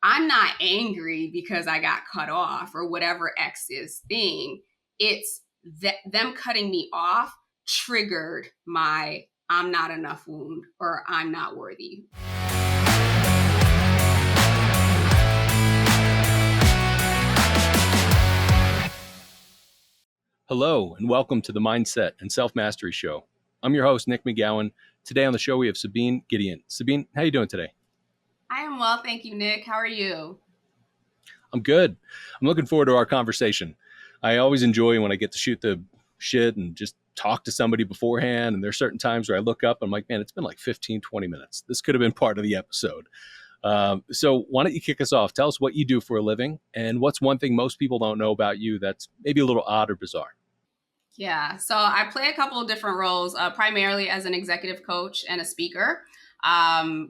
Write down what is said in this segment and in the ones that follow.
I'm not angry because I got cut off or whatever X's thing. It's them cutting me off triggered my I'm not enough wound or I'm not worthy. Hello, and welcome to the Mindset and Self-Mastery Show. I'm your host, Nick McGowan. Today on the show, we have Sabine Gedeon. Sabine, how are you doing today? I am well, thank you, Nick. How are you? I'm good. I'm looking forward to our conversation. I always enjoy when I get to shoot the shit and just talk to somebody beforehand. And there's certain times where I look up and I'm like, man, it's been like 15, 20 minutes. This could have been part of the episode. So why don't you kick us off? Tell us what you do for a living and what's one thing most people don't know about you that's maybe a little odd or bizarre. Yeah, so I play a couple of different roles, primarily as an executive coach and a speaker,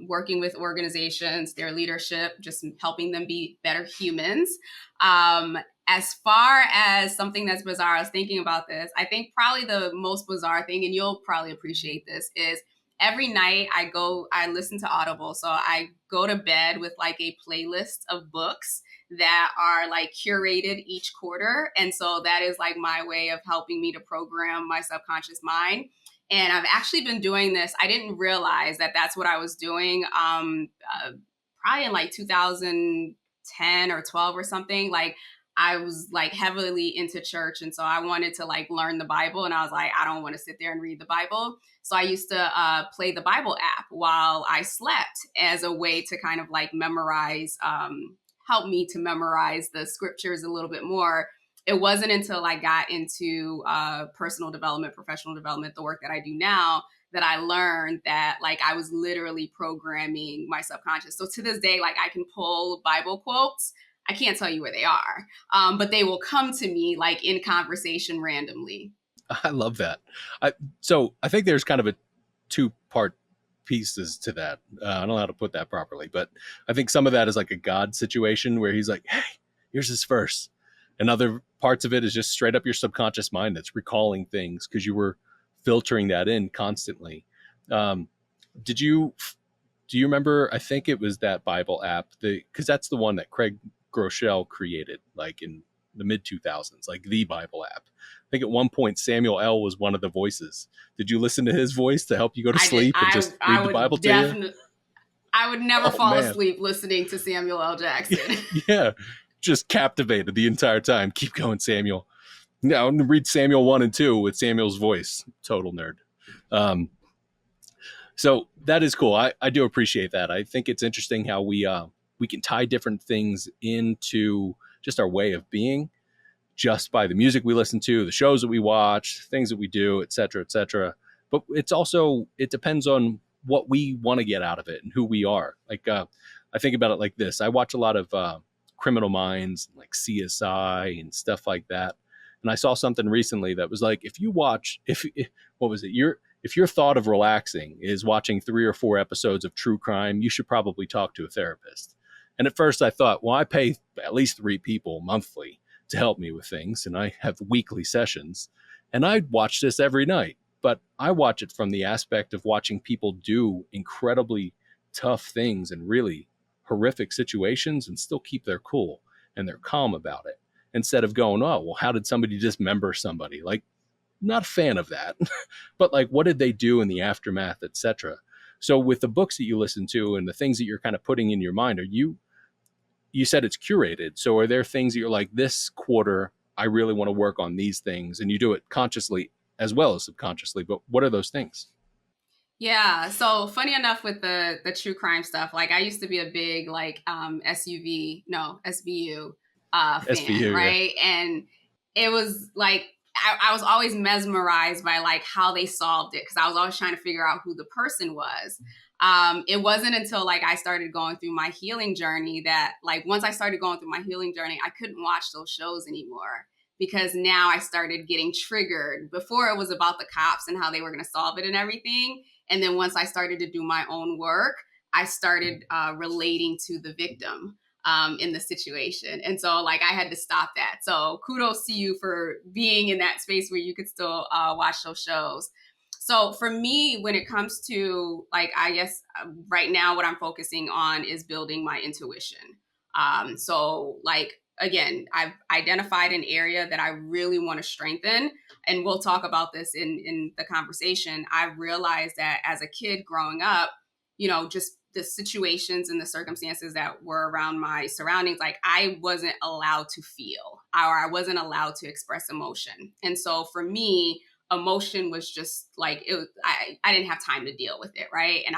working with organizations, their leadership, just helping them be better humans. As far as something that's bizarre, I was thinking about this. I think probably the most bizarre thing, and you'll probably appreciate this, is every night I listen to Audible. So I go to bed with like a playlist of books that are like curated each quarter. And so that is like my way of helping me to program my subconscious mind. And I've actually been doing this. I didn't realize that that's what I was doing probably in like 2010 or 12 or something. Like I was like heavily into church. And so I wanted to like learn the Bible. And I was like, I don't want to sit there and read the Bible. So I used to play the Bible app while I slept as a way to kind of like memorize helped me to memorize the scriptures a little bit more. It wasn't until I got into personal development, professional development, the work that I do now, that I learned that like I was literally programming my subconscious. So to this day, like I can pull Bible quotes. I can't tell you where they are, but they will come to me like in conversation randomly. I love that. So I think there's kind of a two-part pieces to that. I don't know how to put that properly, but I think some of that is like a God situation where he's like, hey, here's this verse. And other parts of it is just straight up your subconscious mind that's recalling things because you were filtering that in constantly. Um, do you remember, I think it was that Bible app, because that's the one that Craig Groeschel created like in the mid 2000s, like the Bible app. I think at one point Samuel L. was one of the voices. Did you listen to his voice to help you go to I did. sleep and just I read the would Bible to you? definitely. I would never Oh fall man, asleep listening to Samuel L. Jackson. yeah, just captivated the entire time. Keep going, Samuel. Now read Samuel 1 and 2 with Samuel's voice. Total nerd. Um, so that is cool. I do appreciate that. I think it's interesting how we can tie different things into just our way of being just by the music we listen to, the shows that we watch, things that we do, et cetera, et cetera. But it's also, it depends on what we want to get out of it and who we are. Like, I think about it like this. I watch a lot of Criminal Minds, like CSI and stuff like that. And I saw something recently that was like, what was it? If your thought of relaxing is watching 3 or 4 episodes of true crime, you should probably talk to a therapist. And at first I thought, well, I pay at least 3 people monthly to help me with things, and I have weekly sessions, and I watch this every night. But I watch it from the aspect of watching people do incredibly tough things and really horrific situations and still keep their cool and they're calm about it, instead of going, oh, well, how did somebody dismember somebody? Like, not a fan of that. But like, what did they do in the aftermath, etc. So with the books that you listen to and the things that you're kind of putting in your mind, you said it's curated. So are there things that you're like, this quarter, I really want to work on these things, and you do it consciously as well as subconsciously, but what are those things? Yeah. So funny enough with the true crime stuff, like I used to be a big like SBU fan, SVU, yeah. right? And it was like I was always mesmerized by like how they solved it because I was always trying to figure out who the person was. It wasn't until like I started going through my healing journey that like once I started going through my healing journey, I couldn't watch those shows anymore because now I started getting triggered. Before it was about the cops and how they were going to solve it and everything. And then once I started to do my own work, I started relating to the victim in the situation. And so like I had to stop that. So kudos to you for being in that space where you could still watch those shows. So for me, when it comes to like, I guess right now what I'm focusing on is building my intuition. So like, again, I've identified an area that I really want to strengthen. And we'll talk about this in the conversation. I realized that as a kid growing up, just the situations and the circumstances that were around my surroundings, like I wasn't allowed to feel, or I wasn't allowed to express emotion. And so for me, emotion was just like, I didn't have time to deal with it. Right. And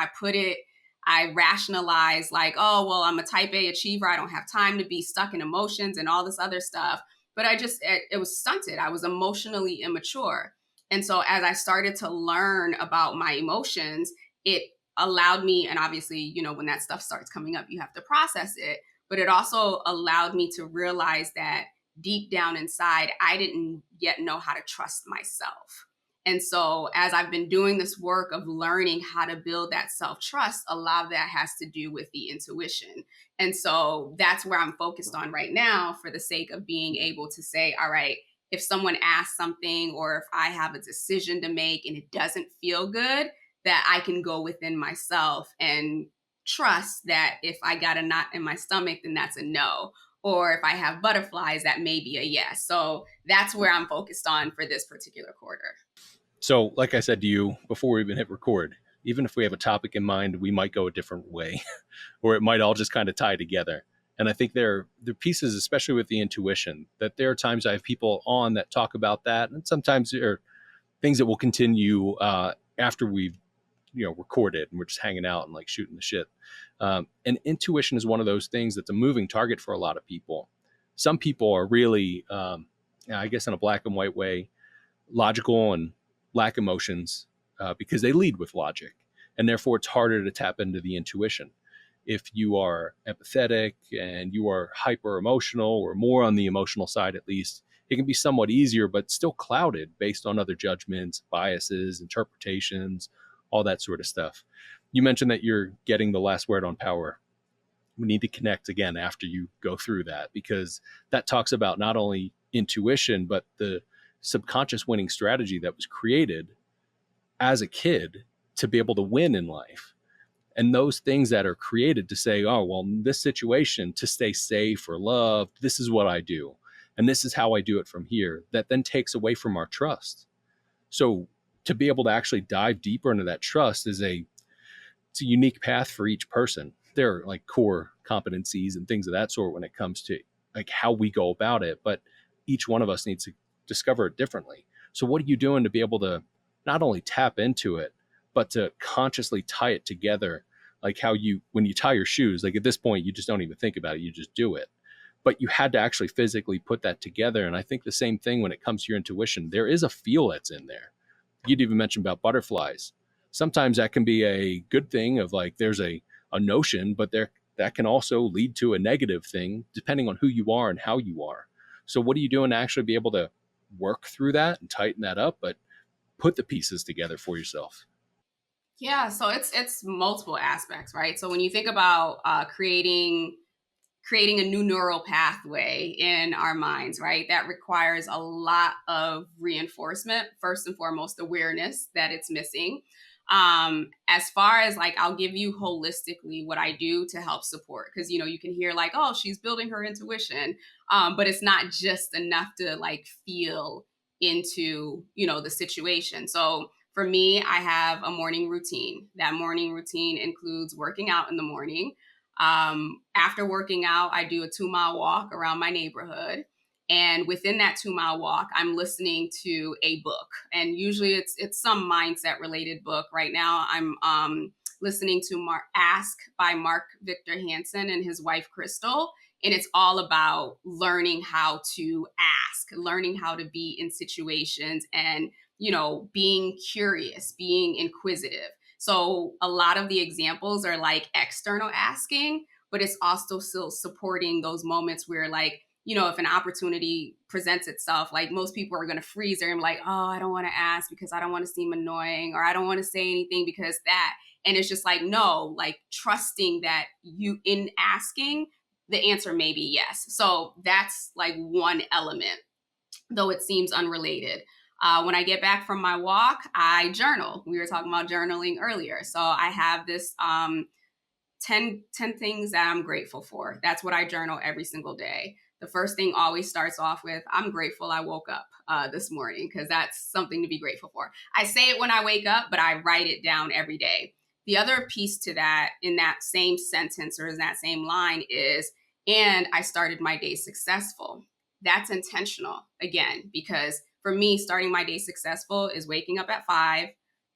I rationalized like, oh, well, I'm a type A achiever. I don't have time to be stuck in emotions and all this other stuff. But it was stunted. I was emotionally immature. And so as I started to learn about my emotions, it allowed me, and obviously, when that stuff starts coming up, you have to process it. But it also allowed me to realize that deep down inside, I didn't yet know how to trust myself. And so, as I've been doing this work of learning how to build that self trust, a lot of that has to do with the intuition. And so, that's where I'm focused on right now for the sake of being able to say, all right, if someone asks something or if I have a decision to make and it doesn't feel good, that I can go within myself and trust that if I got a knot in my stomach, then that's a no. Or if I have butterflies, that may be a yes. So that's where I'm focused on for this particular quarter. So, like I said to you before we even hit record, even if we have a topic in mind, we might go a different way, or it might all just kind of tie together. And I think there are pieces, especially with the intuition, that there are times I have people on that talk about that, and sometimes there are things that will continue after we've recorded and we're just hanging out and like shooting the shit. And intuition is one of those things that's a moving target for a lot of people. Some people are really, I guess, in a black and white way, logical and lack emotions because they lead with logic, and therefore it's harder to tap into the intuition. If you are empathetic and you are hyper emotional, or more on the emotional side at least, it can be somewhat easier, but still clouded based on other judgments, biases, interpretations, all that sort of stuff. You mentioned that you're getting the last word on power. We need to connect again after you go through that, because that talks about not only intuition, but the subconscious winning strategy that was created as a kid to be able to win in life. And those things that are created to say, oh, well, in this situation, to stay safe or loved, this is what I do. And this is how I do it from here. That then takes away from our trust. So to be able to actually dive deeper into that trust it's a unique path for each person. There are like core competencies and things of that sort when it comes to like how we go about it, but each one of us needs to discover it differently. So what are you doing to be able to not only tap into it, but to consciously tie it together? Like how when you tie your shoes, like at this point, you just don't even think about it. You just do it. But you had to actually physically put that together. And I think the same thing when it comes to your intuition, there is a feel that's in there. You'd even mentioned about butterflies. Sometimes that can be a good thing of like, there's a notion, but that can also lead to a negative thing depending on who you are and how you are. So what are you doing to actually be able to work through that and tighten that up, but put the pieces together for yourself? Yeah, so it's multiple aspects, right? So when you think about creating a new neural pathway in our minds, right? That requires a lot of reinforcement. First and foremost, awareness that it's missing. As far as like, I'll give you holistically what I do to help support, because you can hear like, oh, she's building her intuition, but it's not just enough to like feel into the situation. So for me, I have a morning routine. That morning routine includes working out in the morning. After working out, I do a 2 mile walk around my neighborhood. And within that 2 mile walk, I'm listening to a book. And usually it's some mindset related book. Right now, I'm listening to Ask by Mark Victor Hansen and his wife, Crystal. And it's all about learning how to ask, learning how to be in situations and, being curious, being inquisitive. So a lot of the examples are like external asking, but it's also still supporting those moments where like, if an opportunity presents itself, like most people are going to freeze there and be like, oh, I don't want to ask because I don't want to seem annoying, or I don't want to say anything because that. And it's just like, no, like trusting that you in asking, the answer may be yes. So that's like one element, though it seems unrelated. When I get back from my walk, I journal. We were talking about journaling earlier. So I have this 10 things that I'm grateful for. That's what I journal every single day. The first thing always starts off with, I'm grateful I woke up this morning, because that's something to be grateful for. I say it when I wake up, but I write it down every day. The other piece to that, in that same sentence or in that same line, is, and I started my day successful. That's intentional again, because for me, starting my day successful is waking up at 5,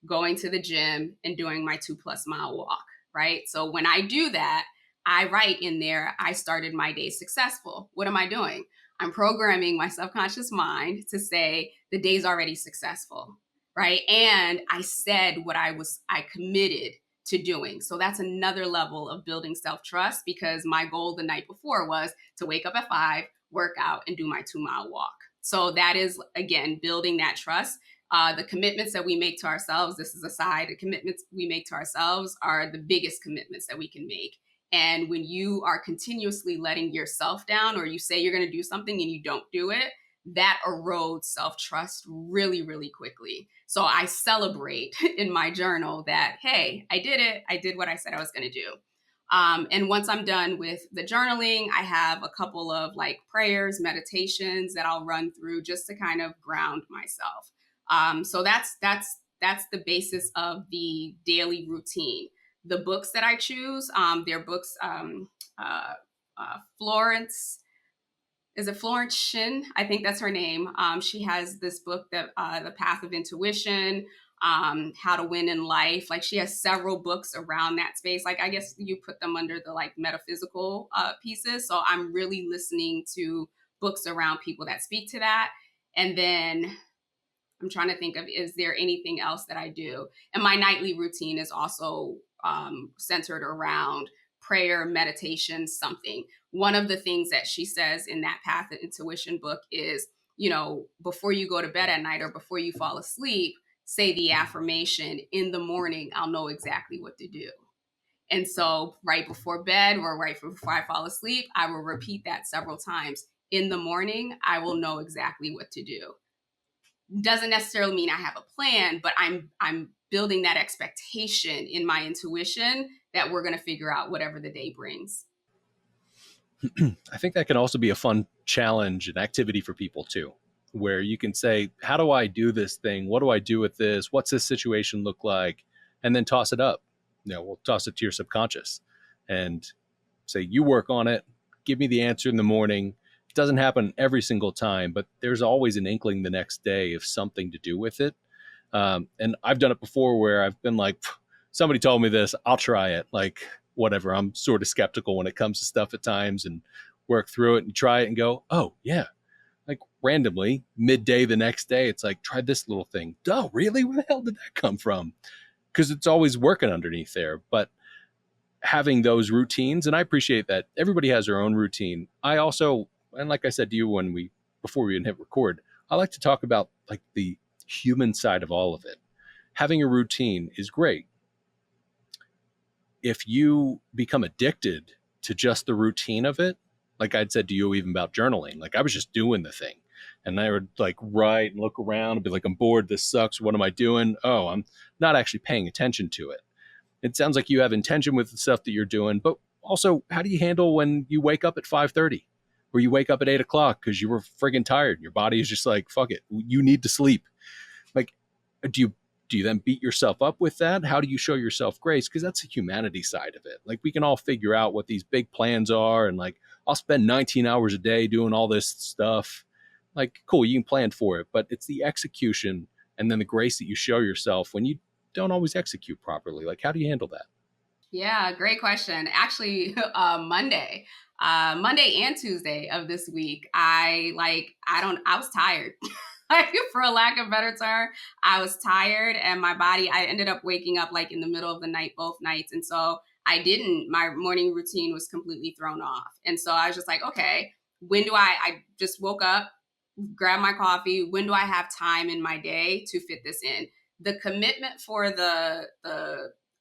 going to the gym, and doing my 2+ mile walk, right? So when I do that, I write in there, I started my day successful. What am I doing? I'm programming my subconscious mind to say the day's already successful, right? And I said what I committed to doing. So that's another level of building self-trust, because my goal the night before was to wake up at 5, work out, and do my 2-mile walk. So that is, again, building that trust. The commitments that we make to ourselves, this is a side, the commitments we make to ourselves are the biggest commitments that we can make. And when you are continuously letting yourself down, or you say you're going to do something and you don't do it, that erodes self-trust really, really quickly. So I celebrate in my journal that, hey, I did it. I did what I said I was going to do. And once I'm done with the journaling, I have a couple of like prayers, meditations that I'll run through just to kind of ground myself. So that's the basis of the daily routine. The books that I choose, they're books. Florence, is it Florence Shin? I think that's her name. She has this book that The Path of Intuition, How to Win in Life. Like, she has several books around that space. Like, I guess you put them under the like metaphysical pieces. So I'm really listening to books around people that speak to that. And then I'm trying to think of, is there anything else that I do? And my nightly routine is also centered around prayer, meditation, something. One of the things that she says in that Path of Intuition book is, before you go to bed at night or before you fall asleep, say the affirmation, in the morning, I'll know exactly what to do. And so right before bed or right before I fall asleep, I will repeat that several times. In the morning, I will know exactly what to do. Doesn't necessarily mean I have a plan, but I'm building that expectation in my intuition that we're going to figure out whatever the day brings. I think that can also be a fun challenge and activity for people too, where you can say, how do I do this thing? What do I do with this? What's this situation look like? And then toss it up. We'll toss it to your subconscious and say, you work on it. Give me the answer in the morning. It doesn't happen every single time, but there's always an inkling the next day of something to do with it. And I've done it before where I've been like, somebody told me this, I'll try it. Like, whatever. I'm sort of skeptical when it comes to stuff at times, and work through it and try it and go, oh, yeah. Like, randomly, midday the next day, it's like, try this little thing. Oh, really? Where the hell did that come from? Because it's always working underneath there. But having those routines, and I appreciate that everybody has their own routine. I also, and like I said to you before we even hit record, I like to talk about like the human side of all of it. Having a routine is great. If you become addicted to just the routine of it, like I'd said to you even about journaling, like I was just doing the thing, and I would like write and look around and be like, I'm bored, this sucks, what am I doing? Oh, I'm not actually paying attention to it. It sounds like you have intention with the stuff that you're doing, but also, how do you handle when you wake up at 5:30 or you wake up at 8 o'clock because you were friggin' tired and your body is just like, fuck it, you need to sleep? Like, do you then beat yourself up with that? How do you show yourself grace? Because that's the humanity side of it. Like, we can all figure out what these big plans are, and like, I'll spend 19 hours a day doing all this stuff. Like, cool, you can plan for it, but it's the execution and then the grace that you show yourself when you don't always execute properly. Like, how do you handle that? Yeah, great question. Actually, Monday and Tuesday of this week, I was tired. Like, for a lack of a better term, I was tired, and my body, I ended up waking up like in the middle of the night, both nights. And so my morning routine was completely thrown off. And so I was just like, okay, I just woke up, grab my coffee. When do I have time in my day to fit this in? The commitment for the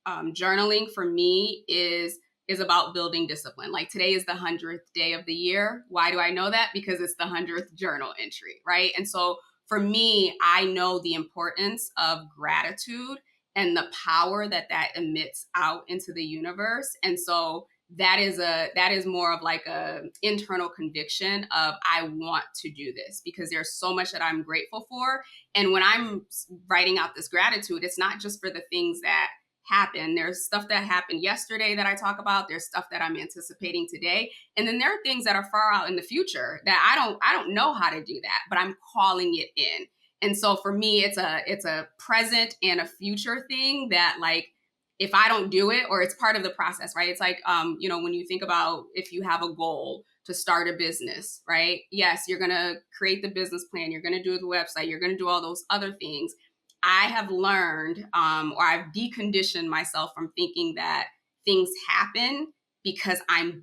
journaling for me is about building discipline. Like, today is the 100th day of the year. Why do I know that? Because it's the 100th journal entry, right? And so for me, I know the importance of gratitude and the power that that emits out into the universe. And so that is more of like a internal conviction of I want to do this because there's so much that I'm grateful for. And when I'm writing out this gratitude, it's not just for the things that happen. There's stuff that happened yesterday that I talk about. There's stuff that I'm anticipating today. And then there are things that are far out in the future that I don't know how to do that, but I'm calling it in. And so for me, it's a present and a future thing that, like, if I don't do it, or it's part of the process, right? It's like, when you think about if you have a goal to start a business, right? Yes, you're going to create the business plan. You're going to do the website. You're going to do all those other things. I have learned, or I've deconditioned myself from thinking that things happen because I'm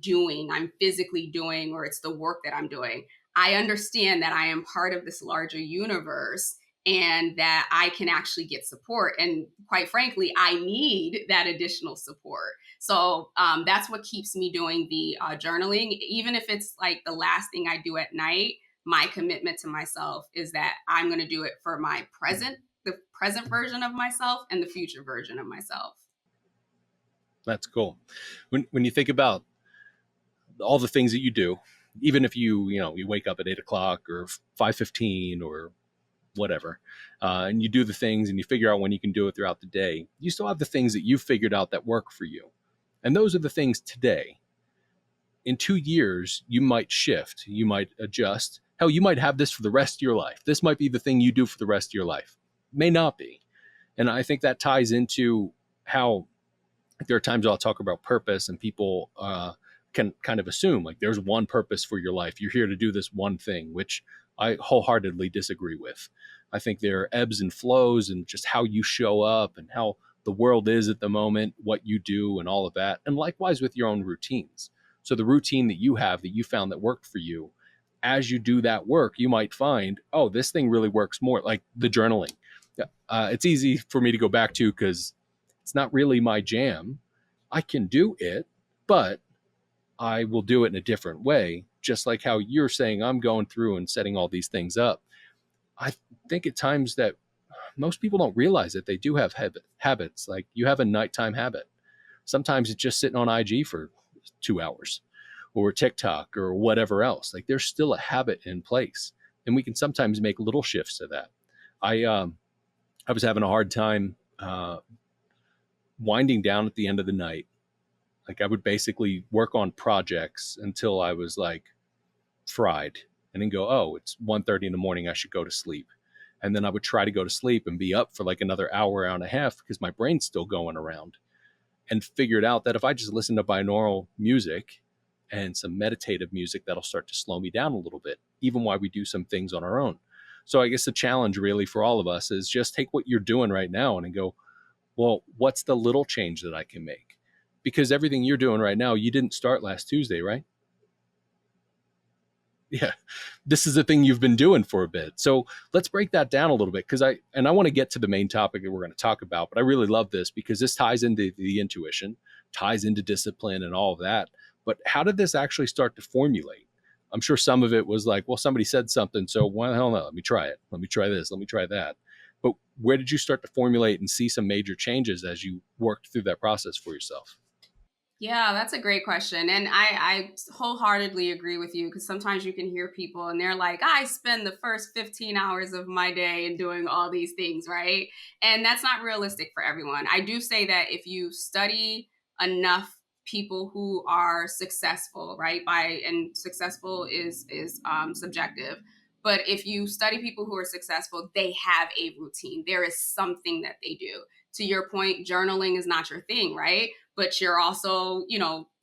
physically doing, or it's the work that I'm doing. I understand that I am part of this larger universe and that I can actually get support. And quite frankly, I need that additional support. So that's what keeps me doing the journaling. Even if it's like the last thing I do at night, my commitment to myself is that I'm going to do it for the present version of myself and the future version of myself. That's cool. When you think about all the things that you do, even if you wake up at 8 o'clock or 5:15 or whatever, and you do the things and you figure out when you can do it throughout the day, you still have the things that you've figured out that work for you, and those are the things today. In 2 years, you might shift, you might adjust. Hell, you might have this for the rest of your life. This might be the thing you do for the rest of your life. May not be. And I think that ties into how there are times I'll talk about purpose, and people can kind of assume like there's one purpose for your life. You're here to do this one thing, which I wholeheartedly disagree with. I think there are ebbs and flows and just how you show up and how the world is at the moment, what you do, and all of that. And likewise with your own routines. So the routine that you have that you found that worked for you, as you do that work, you might find, oh, this thing really works more, like the journaling. It's easy for me to go back to because it's not really my jam. I can do it, but I will do it in a different way. Just like how you're saying, I'm going through and setting all these things up. I think at times that most people don't realize that they do have habits. Like you have a nighttime habit. Sometimes it's just sitting on IG for 2 hours or TikTok or whatever else. Like there's still a habit in place. And we can sometimes make little shifts to that. I was having a hard time winding down at the end of the night. Like I would basically work on projects until I was like fried, and then go, oh, it's 1:30 in the morning, I should go to sleep. And then I would try to go to sleep and be up for like another hour and a half because my brain's still going around, and figured out that if I just listen to binaural music and some meditative music, that'll start to slow me down a little bit, even while we do some things on our own. So I guess the challenge really for all of us is just take what you're doing right now and go, well, what's the little change that I can make? Because everything you're doing right now, you didn't start last Tuesday, right? Yeah, this is a thing you've been doing for a bit. So let's break that down a little bit, because I want to get to the main topic that we're going to talk about, but I really love this because this ties into the intuition, ties into discipline and all of that. But how did this actually start to formulate? I'm sure some of it was like, well, somebody said something, so why the hell not? Let me try it. Let me try this. Let me try that. But where did you start to formulate and see some major changes as you worked through that process for yourself? Yeah, that's a great question. And I wholeheartedly agree with you because sometimes you can hear people and they're like, I spend the first 15 hours of my day in doing all these things, right? And that's not realistic for everyone. I do say that if you study enough people who are successful, right? And successful is subjective. But if you study people who are successful, they have a routine. There is something that they do. To your point, journaling is not your thing, right? But you're also,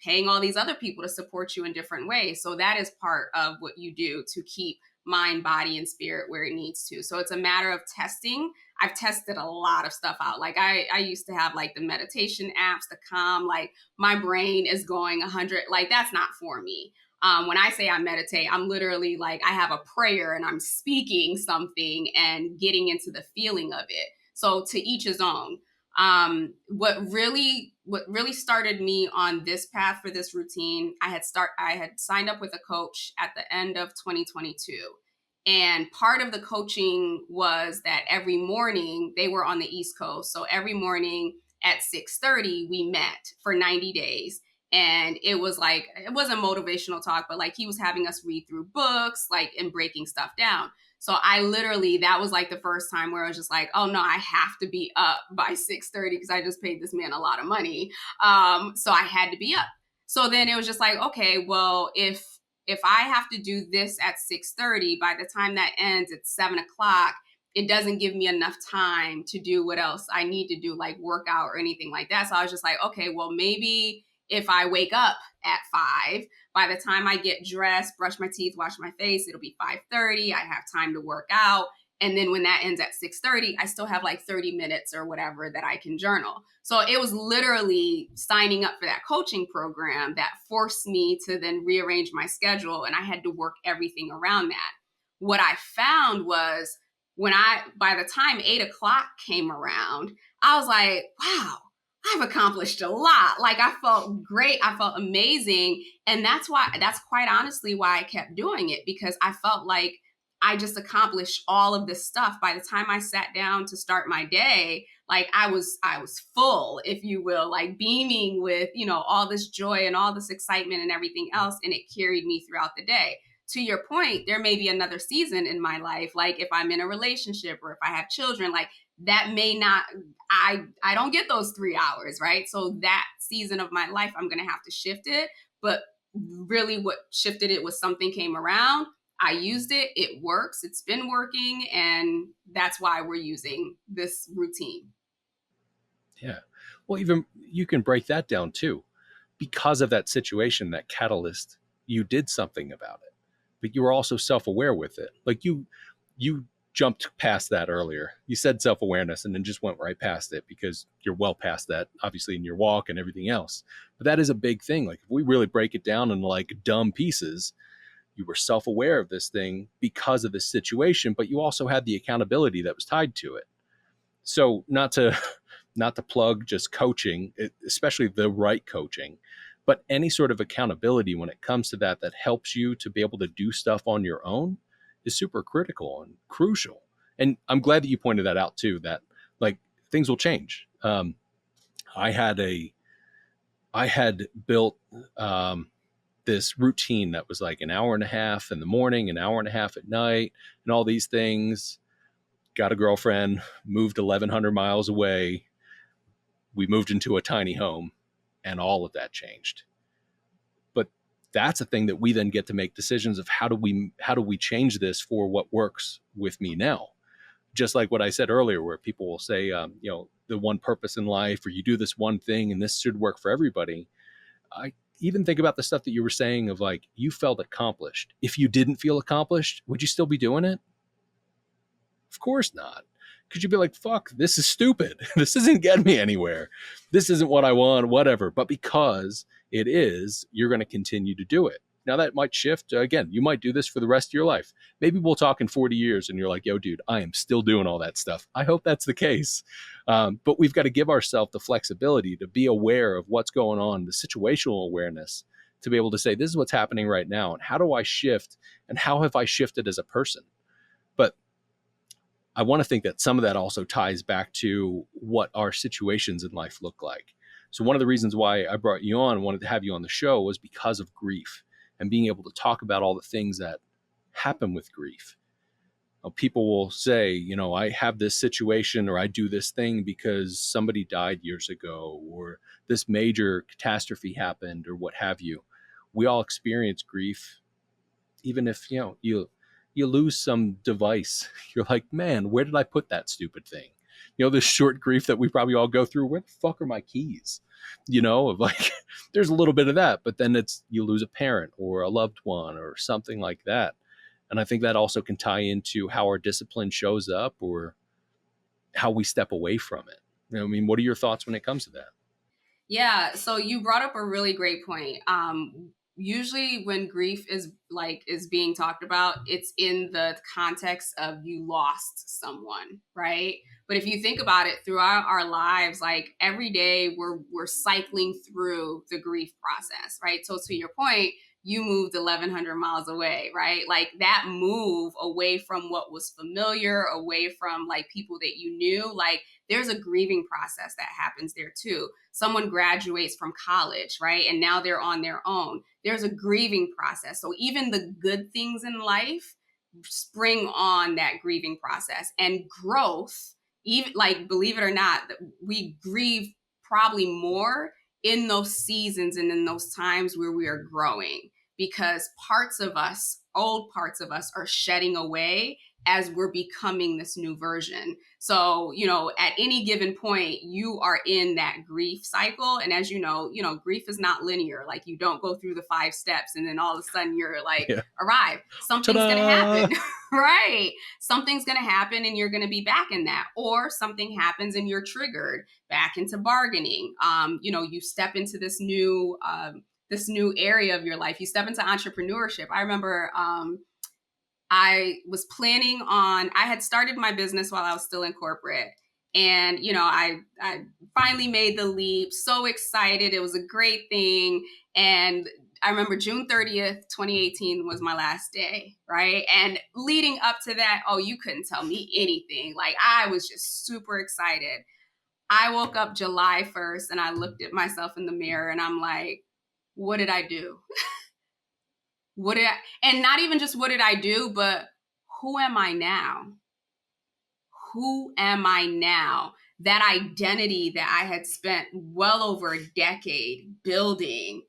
paying all these other people to support you in different ways. So that is part of what you do to keep mind, body, and spirit where it needs to. So it's a matter of testing. I've tested a lot of stuff out. Like I used to have like the meditation apps, the calm, like my brain is going 100, like that's not for me. When I say I meditate, I'm literally like, I have a prayer and I'm speaking something and getting into the feeling of it. So to each his own. What really started me on this path for this routine, I had signed up with a coach at the end of 2022, And part of the coaching was that every morning, they were on the East Coast. So every morning at 6:30, we met for 90 days. And it was like, it wasn't motivational talk, but like he was having us read through books, like, and breaking stuff down. So I literally, that was like the first time where I was just like, oh no, I have to be up by 6:30 because I just paid this man a lot of money. So I had to be up. So then it was just like, okay, well, if I have to do this at 6:30, by the time that ends at 7 o'clock, it doesn't give me enough time to do what else I need to do, like workout or anything like that. So I was just like, okay, well, maybe if I wake up at 5, by the time I get dressed, brush my teeth, wash my face, it'll be 5:30. I have time to work out. And then when that ends at 6:30, I still have like 30 minutes or whatever that I can journal. So it was literally signing up for that coaching program that forced me to then rearrange my schedule, and I had to work everything around that. What I found was, by the time 8 o'clock came around, I was like, wow, I've accomplished a lot. Like, I felt great. I felt amazing. And that's quite honestly why I kept doing it, because I felt like I just accomplished all of this stuff. By the time I sat down to start my day, like I was full, if you will, like beaming with, all this joy and all this excitement and everything else. And it carried me throughout the day. To your point, there may be another season in my life, like if I'm in a relationship or if I have children, like that may not, I don't get those 3 hours, right? So that season of my life, I'm gonna have to shift it. But really what shifted it was something came around, I used it, it works, it's been working, and that's why we're using this routine. Yeah. Well, even you can break that down too. Because of that situation, that catalyst, you did something about it, but you were also self-aware with it. Like you jumped past that earlier. You said self-awareness and then just went right past it because you're well past that, obviously, in your walk and everything else. But that is a big thing. Like if we really break it down into like dumb pieces, you were self-aware of this thing because of this situation, but you also had the accountability that was tied to it. So not to plug just coaching, especially the right coaching, but any sort of accountability when it comes to that helps you to be able to do stuff on your own is super critical and crucial. And I'm glad that you pointed that out too, that like things will change. I had a I had built this routine that was like an hour and a half in the morning, an hour and a half at night, and all these things. Got a girlfriend, moved 1,100 miles away. We moved into a tiny home, and all of that changed. But that's a thing that we then get to make decisions of how do we change this for what works with me now. Just like what I said earlier, where people will say, the one purpose in life, or you do this one thing, and this should work for everybody. I even think about the stuff that you were saying of like you felt accomplished. If you didn't feel accomplished, would you still be doing it? Of course not. Because you'd be like, fuck, this is stupid. This isn't getting me anywhere. This isn't what I want, whatever. But because it is, you're going to continue to do it. Now, that might shift. Again, you might do this for the rest of your life. Maybe we'll talk in 40 years and you're like, yo, dude, I am still doing all that stuff. I hope that's the case. But we've got to give ourselves the flexibility to be aware of what's going on, the situational awareness, to be able to say, this is what's happening right now. And how do I shift? And how have I shifted as a person? But I want to think that some of that also ties back to what our situations in life look like. So one of the reasons why I brought you on, wanted to have you on the show, was because of grief and being able to talk about all the things that happen with grief. People will say, I have this situation or I do this thing because somebody died years ago or this major catastrophe happened or what have you. We all experience grief, even if, you lose some device. You're like, man, where did I put that stupid thing? This short grief that we probably all go through. Where the fuck are my keys? Of like, there's a little bit of that, but then it's you lose a parent or a loved one or something like that. And I think that also can tie into how our discipline shows up or how we step away from it. What are your thoughts when it comes to that? Yeah, so you brought up a really great point. Usually when grief is being talked about, it's in the context of you lost someone, right? But if you think about it throughout our lives, like every day we're cycling through the grief process, right? So to your point, you moved 1,100 miles away, right? Like that move away from what was familiar, away from like people that you knew, like there's a grieving process that happens there too. Someone graduates from college, right? And now they're on their own. There's a grieving process. So even the good things in life spring on that grieving process, and growth, even like believe it or not, we grieve probably more in those seasons and in those times where we are growing, because parts of us, old parts of us, are shedding away as we're becoming this new version. So, at any given point, you are in that grief cycle. And as grief is not linear. Like you don't go through the 5 steps and then all of a sudden you're like, Yeah. arrive. Something's going to Ta-da! happen, right? Something's going to happen and you're going to be back in that. Or something happens and you're triggered back into bargaining. You step into this new area of your life. You step into entrepreneurship. I remember I was planning on, I had started my business while I was still in corporate. And, I finally made the leap, so excited. It was a great thing. And I remember June 30th, 2018 was my last day, right? And leading up to that, oh, you couldn't tell me anything. Like I was just super excited. I woke up July 1st and I looked at myself in the mirror and I'm like, what did I do? And not even just what did I do, but who am I now? Who am I now? That identity that I had spent well over a decade building,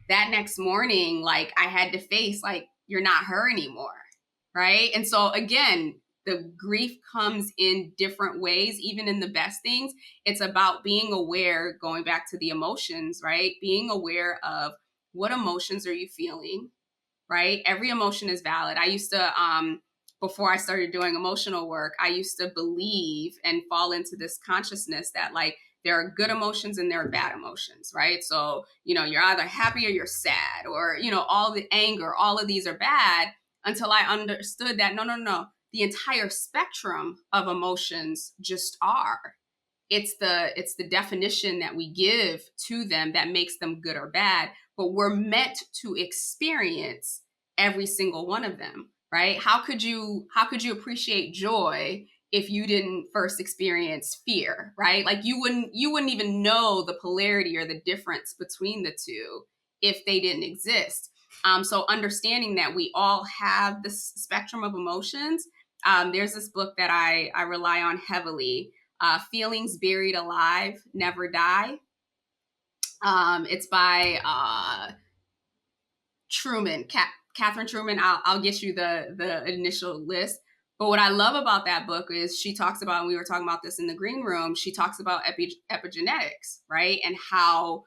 that next morning, like I had to face, like, you're not her anymore. Right. And so again, the grief comes in different ways, even in the best things. It's about being aware, going back to the emotions, right? Being aware of what emotions are you feeling, right? Every emotion is valid. I used to, before I started doing emotional work, I used to believe and fall into this consciousness that like there are good emotions and there are bad emotions, right? So, you're either happy or you're sad, or, all the anger, all of these are bad, until I understood that no. The entire spectrum of emotions just are. It's the definition that we give to them that makes them good or bad, but we're meant to experience every single one of them, right? How could you appreciate joy if you didn't first experience fear, right? Like you wouldn't even know the polarity or the difference between the two if they didn't exist. So understanding that we all have this spectrum of emotions. There's this book that I rely on heavily, Feelings Buried Alive Never Die. It's by Truman, Catherine Truman. I'll get you the initial list. But what I love about that book is she talks about, and we were talking about this in the green room, she talks about epigenetics, right? And how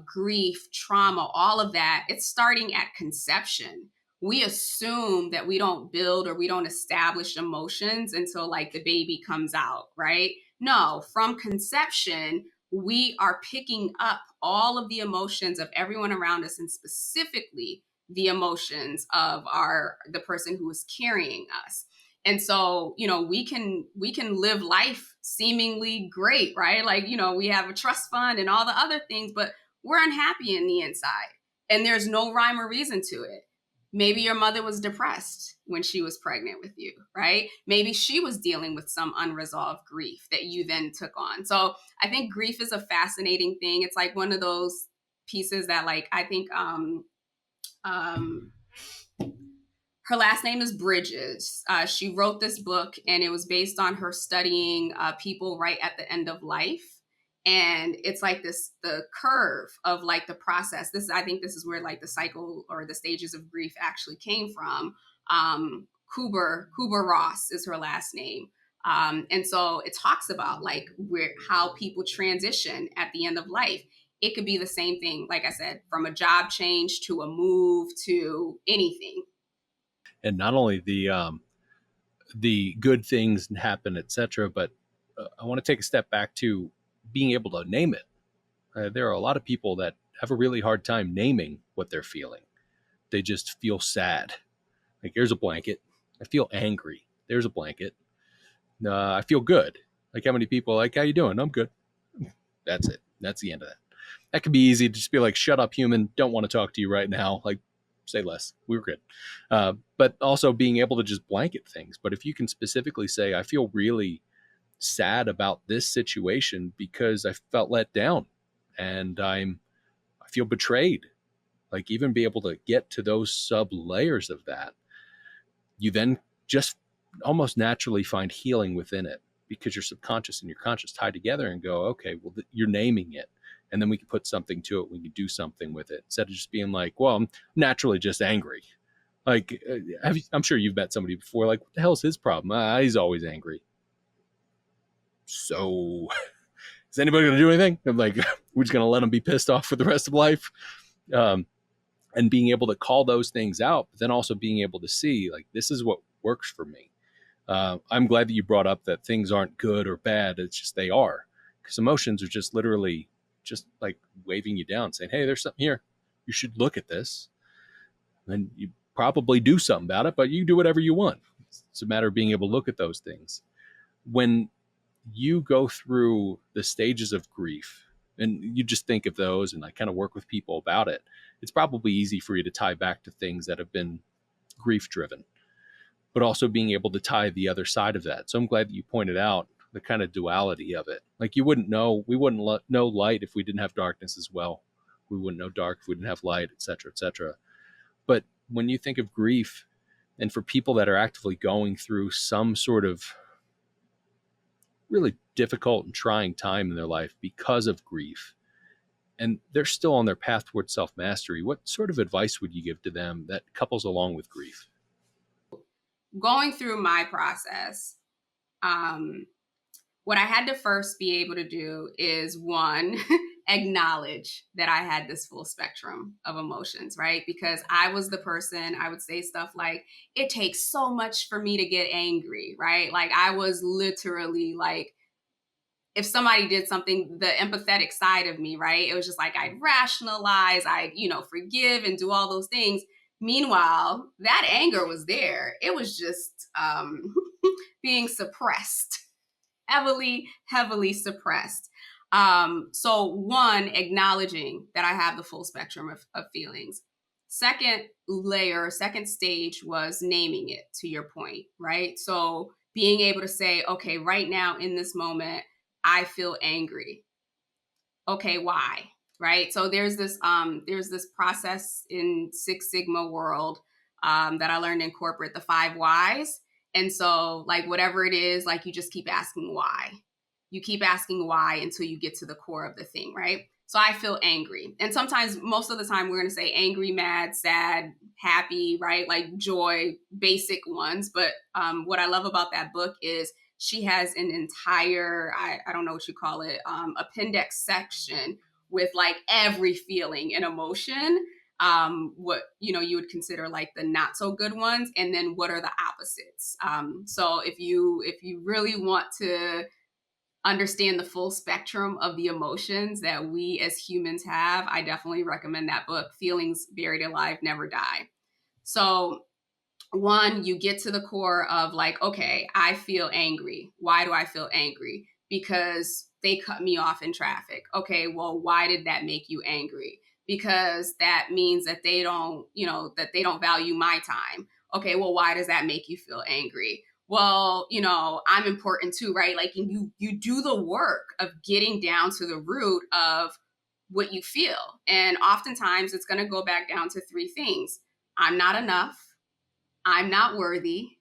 grief, trauma, all of that, it's starting at conception. We assume that we don't build or we don't establish emotions until like the baby comes out, right? No, from conception, we are picking up all of the emotions of everyone around us, and specifically the emotions of the person who is carrying us. And so, we can live life seemingly great, right? Like, we have a trust fund and all the other things, but we're unhappy in the inside. And there's no rhyme or reason to it. Maybe your mother was depressed when she was pregnant with you, right? Maybe she was dealing with some unresolved grief that you then took on. So I think grief is a fascinating thing. It's like one of those pieces that, like, I think um, her last name is Bridges. She wrote this book, and it was based on her studying people right at the end of life. And it's like the curve of like the process. I think this is where like the cycle or the stages of grief actually came from. Kubler-Ross is her last name. And so it talks about like how people transition at the end of life. It could be the same thing, like I said, from a job change to a move to anything. And not only the good things happen, etc., but I want to take a step back to being able to name it. There are a lot of people that have a really hard time naming what they're feeling. They just feel sad. Like, here's a blanket. I feel angry. There's a blanket. I feel good. Like, how many people are like, how you doing? I'm good. That's it. That's the end of that. That can be easy to just be like, shut up, human. Don't want to talk to you right now. Like, say less. We're good. But also being able to just blanket things. But if you can specifically say, I feel really sad about this situation because I felt let down and I feel betrayed. Like, even be able to get to those sub layers of that, you then just almost naturally find healing within it because your subconscious and your conscious tie together and go, okay, well, you're naming it. And then we can put something to it. We can do something with it instead of just being like, well, I'm naturally just angry. Like, I'm sure you've met somebody before. Like, what the hell's his problem? He's always angry. So is anybody going to do anything? I'm like, we're just going to let him be pissed off for the rest of life. And being able to call those things out, but then also being able to see, like, this is what works for me. I'm glad that you brought up that things aren't good or bad. It's just they are, because emotions are just literally just like waving you down, saying, hey, there's something here. You should look at this. And you probably do something about it, but you do whatever you want. It's a matter of being able to look at those things. When you go through the stages of grief, and you just think of those and like kind of work with people about it, it's probably easy for you to tie back to things that have been grief driven, but also being able to tie the other side of that. So I'm glad that you pointed out the kind of duality of it. Like, you wouldn't know, we wouldn't know light if we didn't have darkness as well. We wouldn't know dark if we didn't have light, et cetera, et cetera. But when you think of grief, and for people that are actively going through some sort of really difficult and trying time in their life because of grief, and they're still on their path towards self-mastery, what sort of advice would you give to them that couples along with grief? Going through my process, what I had to first be able to do is, one, acknowledge that I had this full spectrum of emotions, right? Because I was the person, I would say stuff like, it takes so much for me to get angry, right? Like, I was literally like, if somebody did something, the empathetic side of me, right? It was just like, I'd rationalize, I'd, forgive and do all those things. Meanwhile, that anger was there. It was just being suppressed, heavily suppressed. So one, acknowledging that I have the full spectrum of feelings. Second stage was naming it, to your point, right? So being able to say, okay, right now in this moment, I feel angry. Okay, why? Right? So there's this process in Six Sigma world that I learned in corporate, the 5 whys. And so, like, whatever it is, like, you just keep asking why. You keep asking why until you get to the core of the thing, right? So I feel angry. And sometimes, most of the time, we're going to say angry, mad, sad, happy, right? Like joy, basic ones. But what I love about that book is she has an entire, I don't know what you call it, appendix section with like every feeling and emotion, what you would consider like the not so good ones, and then what are the opposites. So if you really want to understand the full spectrum of the emotions that we as humans have, I definitely recommend that book, Feelings Buried Alive Never Die. So one, you get to the core of like, okay, I feel angry. Why do I feel angry? Because they cut me off in traffic. Okay, well, why did that make you angry? Because that means that they don't, that they don't value my time. Okay, well, why does that make you feel angry? Well, I'm important too, right? Like, you do the work of getting down to the root of what you feel. And oftentimes it's going to go back down to 3 things. I'm not enough, I'm not worthy,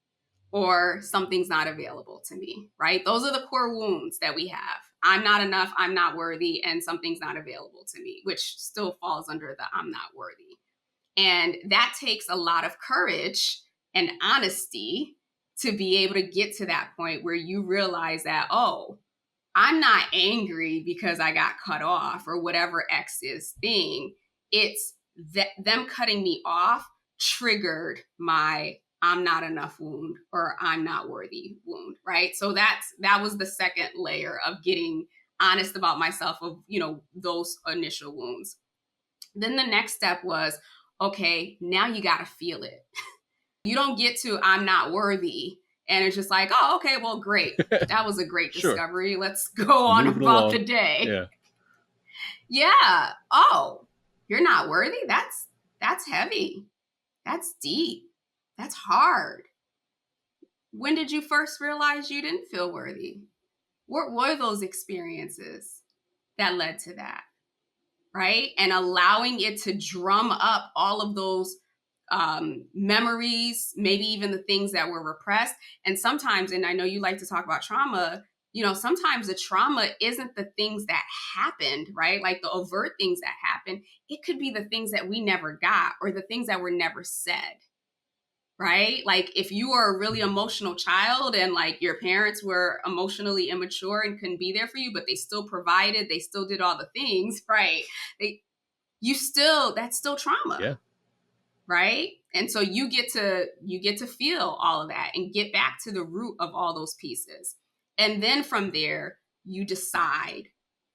or something's not available to me, right? Those are the core wounds that we have. I'm not enough, I'm not worthy, and something's not available to me, which still falls under the I'm not worthy. And that takes a lot of courage and honesty to be able to get to that point where you realize that, oh, I'm not angry because I got cut off or whatever X is thing. It's that them cutting me off triggered my I'm not enough wound or I'm not worthy wound, right? So that was the second layer of getting honest about myself of, those initial wounds. Then the next step was, okay, now you got to feel it. You don't get to I'm not worthy and it's just like, oh, okay, well, great. That was a great Sure. discovery. Let's go on about the day. Yeah. Yeah. Oh, you're not worthy? That's heavy. That's deep. That's hard. When did you first realize you didn't feel worthy? What were those experiences that led to that? Right? And allowing it to drum up all of those memories, maybe even the things that were repressed. And sometimes, and I know you like to talk about trauma, sometimes the trauma isn't the things that happened, right? Like the overt things that happened. It could be the things that we never got or the things that were never said, right? Like if you were a really emotional child and like your parents were emotionally immature and couldn't be there for you, but they still provided, they still did all the things, right? They, that's still trauma, Yeah. right? And so you get to feel all of that and get back to the root of all those pieces. And then from there, you decide,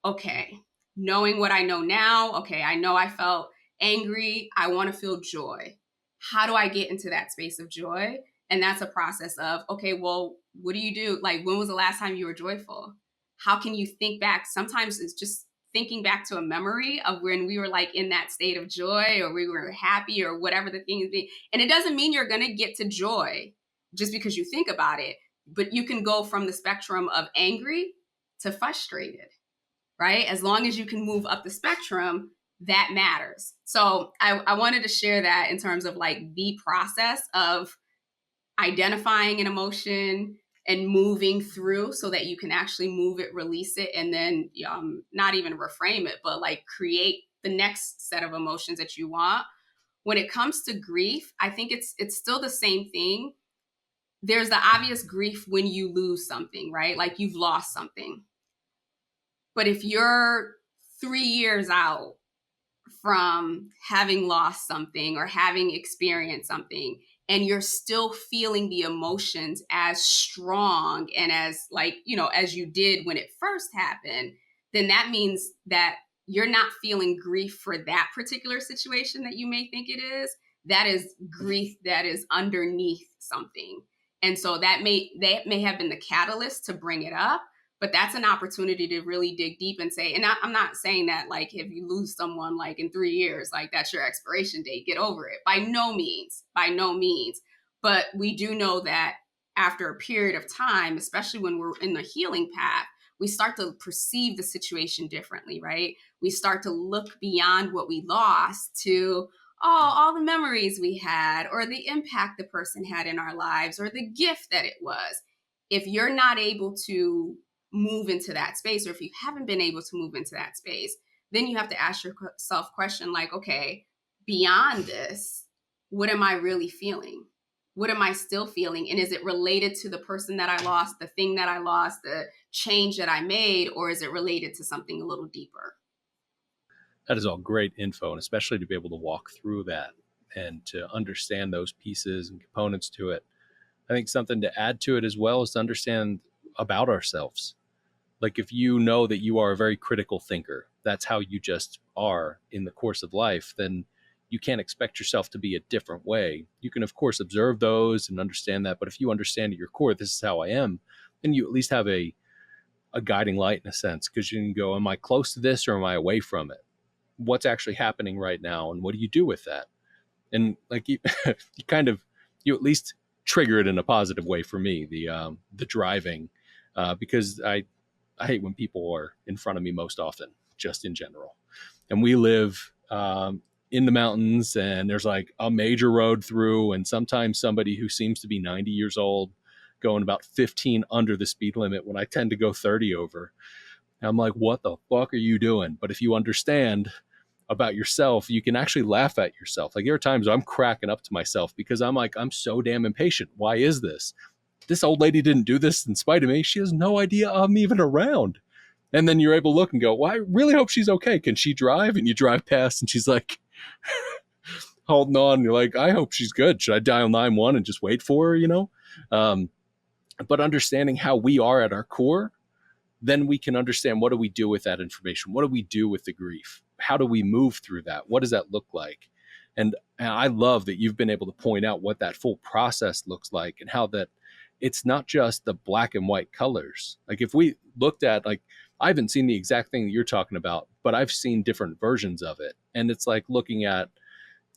okay, knowing what I know now, okay, I know I felt angry, I want to feel joy. How do I get into that space of joy? And that's a process of, okay, well, what do you do? Like, when was the last time you were joyful? How can you think back? Sometimes it's just thinking back to a memory of when we were like in that state of joy or we were happy or whatever the thing is. And it doesn't mean you're going to get to joy just because you think about it, but you can go from the spectrum of angry to frustrated, right? As long as you can move up the spectrum, that matters. So I wanted to share that in terms of like the process of identifying an emotion and moving through so that you can actually move it, release it, and then not even reframe it, but like create the next set of emotions that you want. When it comes to grief, I think it's still the same thing. There's the obvious grief when you lose something, right? Like you've lost something. But if you're 3 years out from having lost something or having experienced something and you're still feeling the emotions as strong and as like as you did when it first happened, then that means that you're not feeling grief for that particular situation that you may think it is. That is grief that is underneath something. And so that may have been the catalyst to bring it up, but that's an opportunity to really dig deep and say, and I'm not saying that like if you lose someone like in 3 years, like that's your expiration date, get over it. By no means, by no means. But we do know that after a period of time, especially when we're in the healing path, we start to perceive the situation differently, right? We start to look beyond what we lost to, oh, all the memories we had, or the impact the person had in our lives, or the gift that it was. If you're not able to move into that space, or if you haven't been able to move into that space, then you have to ask yourself question like, okay, beyond this, what am I really feeling? What am I still feeling? And is it related to the person that I lost, the thing that I lost, the change that I made, or is it related to something a little deeper? That is all great info, and especially to be able to walk through that and to understand those pieces and components to it. I think something to add to it as well is to understand about ourselves. Like if you know that you are a very critical thinker, that's how you just are in the course of life, then you can't expect yourself to be a different way. You can, of course, observe those and understand that. But if you understand at your core, this is how I am, then you at least have a guiding light in a sense, because you can go, am I close to this or am I away from it? What's actually happening right now? And what do you do with that? And like you, you kind of, you at least trigger it in a positive way for me, the driving, because I hate when people are in front of me most often, just in general. And we live in the mountains, and there's like a major road through, and sometimes somebody who seems to be 90 years old going about 15 under the speed limit when I tend to go 30 over. And I'm like, what the fuck are you doing? But if you understand about yourself, you can actually laugh at yourself. Like there are times I'm cracking up to myself because I'm like, I'm so damn impatient. Why is this? This old lady didn't do this in spite of me. She has no idea I'm even around. And then you're able to look and go, well, I really hope she's okay. Can she drive? And you drive past and she's like holding on. You're like, I hope she's good. Should I dial 911 and just wait for her, Um, but understanding how we are at our core, then we can understand what do we do with that information? What do we do with the grief? How do we move through that? What does that look like? And I love that you've been able to point out what that full process looks like and how that it's not just the black and white colors. Like if we looked at like, I haven't seen the exact thing that you're talking about, but I've seen different versions of it. And it's like looking at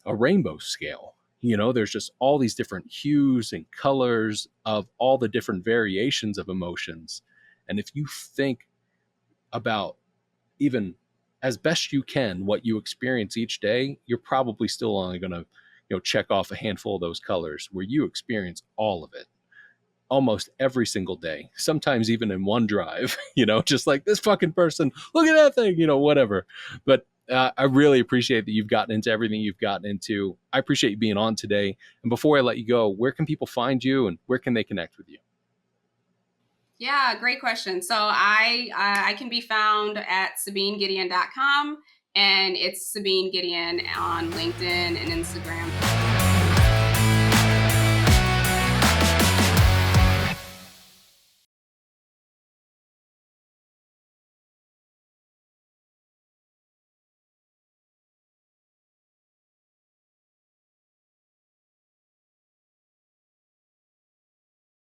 a rainbow scale. There's just all these different hues and colors of all the different variations of emotions. And if you think about, even as best you can, what you experience each day, you're probably still only going to check off a handful of those colors where you experience all of it almost every single day, sometimes even in one drive, just like this fucking person, look at that thing, whatever. But I really appreciate that you've gotten into everything you've gotten into. I appreciate you being on today. And before I let you go, where can people find you and where can they connect with you? Yeah, great question. So I can be found at sabinegedeon.com, and it's Sabine Gedeon on LinkedIn and Instagram.